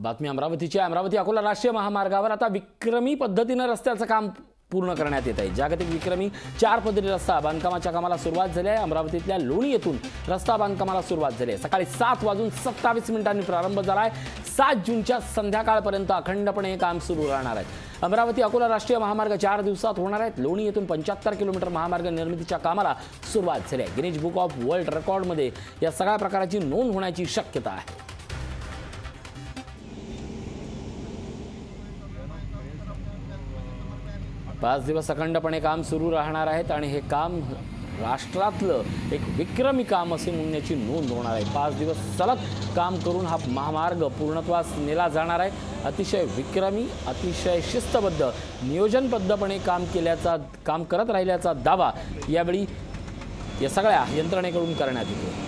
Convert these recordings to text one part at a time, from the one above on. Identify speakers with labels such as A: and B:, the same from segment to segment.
A: बातमी अमरावतीच्या अमरावती अकोला राष्ट्रीय महामार्गावर आता विक्रमी पद्धतीने रस्त्याचं काम पूर्ण करण्यात येत आहे। जागतिक विक्रमी 4 पदरी रस्ता बांधकामाच्या कामाला सुरुवात झाली आहे। अमरावतीतल्या लोणी येथून रस्ता बांधकामाला सुरुवात झाली आहे। सकाळी 7:27 प्रारंभ झाला आहे। 7 जूनच्या संध्याकाळपर्यंत अखंडपणे काम सुरू राहणार आहे। अमरावती अकोला राष्ट्रीय महामार्ग 4 दिवसात होणार आहेत। लोणी येथून 75 किलोमीटर महामार्ग निर्मितीच्या कामाला सुरुवात झाली आहे। गिनीज बुक ऑफ वर्ल्ड रेकॉर्डमध्ये या सगळ्या प्रकाराची नोंद होण्याची शक्यता आहे। पाच दिवस अखंडपणे काम सुरू राहणार आहेत आणि हे काम राष्ट्रातलं एक विक्रमी काम असे म्हणण्याची नोंद होणार आहे। 5 दिवस सलग काम करून हा महामार्ग पूर्णत्वास नेला जाणार आहे। अतिशय विक्रमी, अतिशय शिस्तबद्ध, नियोजनबद्धपणे काम करत राहिल्याचा दावा यावेळी या सगळ्या यंत्रणेकडून करण्यात येतो।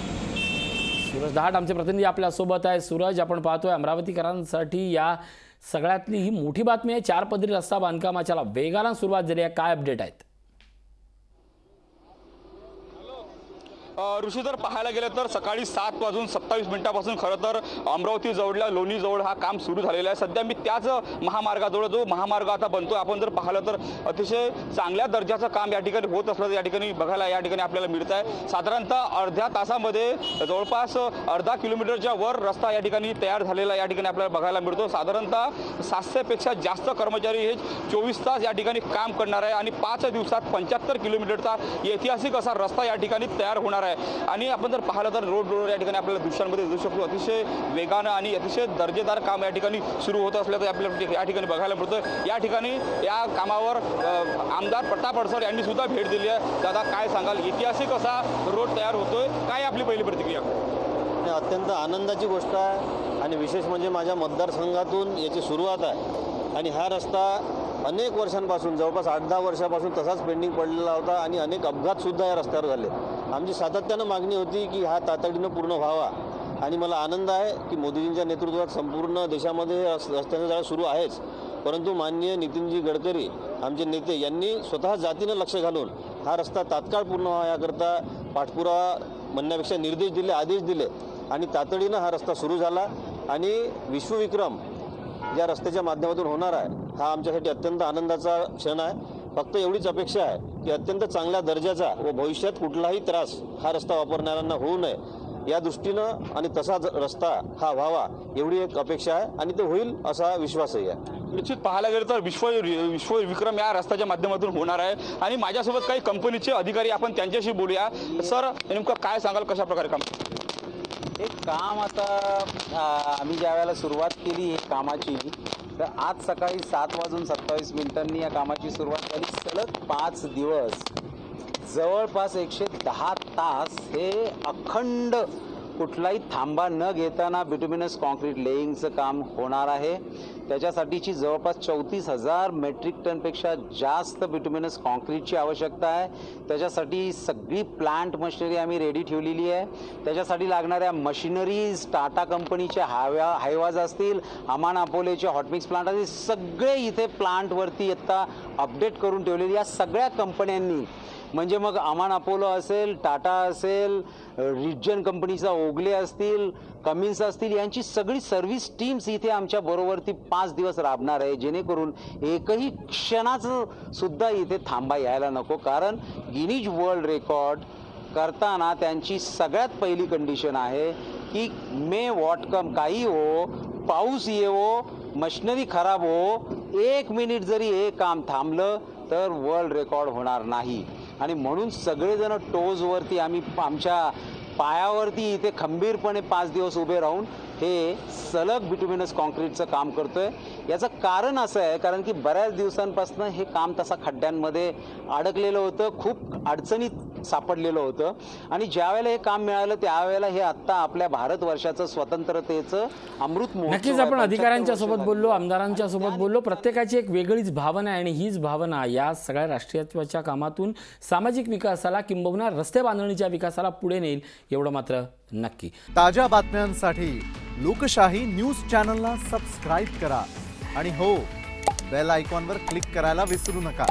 A: सूरज दहाट आमचे प्रतिनिधी आपल्या सोबत आहे। सूरज, आपण पाहतोय अमरावतीकरांसाठी या सगळ्यातली ही मोठी बातमी आहे। 4 पदरी रस्ता बांधकामाच्या वेगाला सुरुवात झाली आहे। काय अपडेट आहेत?
B: ऋषी जर पाहायला गेलं तर सकाळी 7:27 खरं तर अमरावती जवळल्या लोणी जवळ हा काम सुरू झालेलं आहे। सध्या मी त्याच महामार्गाजवळ जो महामार्ग आता बनतोय, आपण जर पाहिलं तर अतिशय चांगल्या दर्जाचं काम या ठिकाणी होत असल्याचं या ठिकाणी बघायला आपल्याला मिळत आहे। साधारणतः अर्ध्या तासामध्ये जवळपास अर्धा किलोमीटरच्या वर रस्ता या ठिकाणी तयार झालेला या ठिकाणी आपल्याला बघायला मिळतो। साधारणतः 700 पेक्षा जास्त कर्मचारी हे 24 तास या ठिकाणी काम करणार आहे आणि 5 दिवसात 75 किलोमीटरचा ऐतिहासिक असा रस्ता या ठिकाणी तयार होणार आहे। आणि आपण जर पाहिलं तर रोड या ठिकाणी आपल्याला दृश्यांमध्ये दिसू शकतो अतिशय वेगानं आणि अतिशय दर्जेदार काम या ठिकाणी सुरू होत असल्याचं आपल्याला या ठिकाणी बघायला मिळतं। या ठिकाणी या कामावर आमदार प्रताप अडसर यांनी सुद्धा भेट दिली आहे। दादा, काय सांगाल? ऐतिहासिक असा रोड तयार होतोय, काय आपली पहिली प्रतिक्रिया?
C: अत्यंत आनंदाची गोष्ट आहे आणि विशेष म्हणजे माझ्या मतदारसंघातून याची सुरुवात आहे आणि हा रस्ता अनेक वर्षांपासून जवळपास 8-10 वर्षांपासून तसाच पेंडिंग पडलेला होता आणि अनेक अपघातसुद्धा या रस्त्यावर झाले। आमची सातत्यानं मागणी होती की हा तातडीनं पूर्ण व्हावा आणि मला आनंद आहे की मोदीजींच्या नेतृत्वात संपूर्ण देशामध्ये रस्त्याचं जाळं सुरू आहेच, परंतु माननीय नितीनजी गडकरी आमचे नेते यांनी स्वतः जातीनं लक्ष घालून हा रस्ता तात्काळ पूर्ण व्हावा याकरता पाठपुरावा म्हणण्यापेक्षा निर्देश दिले, आदेश दिले आणि तातडीनं हा रस्ता सुरू झाला आणि विश्वविक्रम ज्या रस्त्याच्या माध्यमातून होणार आहे हा आमच्यासाठी अत्यंत आनंदाचा क्षण आहे। फक्त एवढीच अपेक्षा आहे की अत्यंत चांगल्या दर्जाचा व भविष्यात कुठलाही त्रास हा रस्ता वापरणाऱ्यांना होऊ नये या दृष्टीनं आणि तसाच रस्ता हा व्हावा एवढी एक अपेक्षा आहे आणि ते होईल असा विश्वासही आहे।
B: निश्चित पाहायला गेलं तर विश्वविक्रम या रस्त्याच्या माध्यमातून होणार आहे आणि माझ्यासोबत काही कंपनीचे अधिकारी आपण त्यांच्याशी बोलूया। सर, नेमकं काय सांगाल, कशा प्रकारे काम?
D: हे काम आता आम्ही ज्या वेळेला सुरुवात केली हे कामाची, तर आज सकाळी 7:27 या कामाची सुरुवात झाली। सलग 5 दिवस जवळपास 110 तास हे अखंड कुठलाही थांबा न घेताना बिटुमिनस कॉन्क्रीट लेईंगचं काम होणार आहे। त्याच्यासाठीची जवळपास 34,000 मेट्रिक टनपेक्षा जास्त बिटुमिनस कॉन्क्रीटची आवश्यकता आहे। त्याच्यासाठी सगळी प्लांट मशिनरी आम्ही रेडी ठेवलेली आहे। त्याच्यासाठी लागणाऱ्या मशिनरीज टाटा कंपनीच्या हायवाज असतील, अमान अपोलोचे हॉटमिक्स प्लांट असतील, सगळे इथे प्लांटवरती आता अपडेट करून ठेवलेली या सगळ्या कंपन्यांनी, म्हणजे मग अमान अपोलो असेल, टाटा असेल, रिजन कंपनीचा ओगले असतील, कमिन्स असतील, यांची सगळी सर्व्हिस टीम्स इथे आमच्या बरोबरती 5 दिवस राबणार आहे, जेणेकरून एकही क्षणाचं सुद्धा इथे थांबा यायला नको। कारण गिनीज वर्ल्ड रेकॉर्ड करताना त्यांची सगळ्यात पहिली कंडिशन आहे की मे वॉट कम, काही हो, पाऊस येवो, मशिनरी खराब हो, 1 मिनिट जरी हे काम थांबलं तर वर्ल्ड रेकॉर्ड होणार नाही। आणि म्हणून सगळेजण टोजवरती आम्ही आमच्या पायावरती इथे खंबीरपणे 5 दिवस उभे राहून हे सलग बिटुमिनस कॉन्क्रीटचं काम करतोय। याचं कारण असं आहे कारण की बऱ्याच दिवसांपासून हे काम तसा खड्ड्यांमध्ये अडकलेलं होतं, खूप अडचणीत सापडलेलं होतं आणि ज्यावेळेला हे काम मिळालं त्यावेळेला हे आत्ता आपल्या भारतवर्षाचं स्वतंत्रतेचं अमृत महोत्सव।
A: नक्कीच आपण अधिकाऱ्यांच्या सोबत बोललो, आमदारांच्या सोबत बोललो, प्रत्येकाची एक वेगळीच भावना आहे आणि हीच भावना या सगळ्या राष्ट्रीयत्वाच्या कामातून सामाजिक विकासाला किंबहुना रस्ते बांधणीच्या विकासाला पुढे नेईल एवढं मात्र नक्की।
E: ताज्या बातम्यांसाठी लोकशाही न्यूज चॅनलला सबस्क्राइब करा आणि हो, बेल आयकॉनवर क्लिक करायला विसरू नका।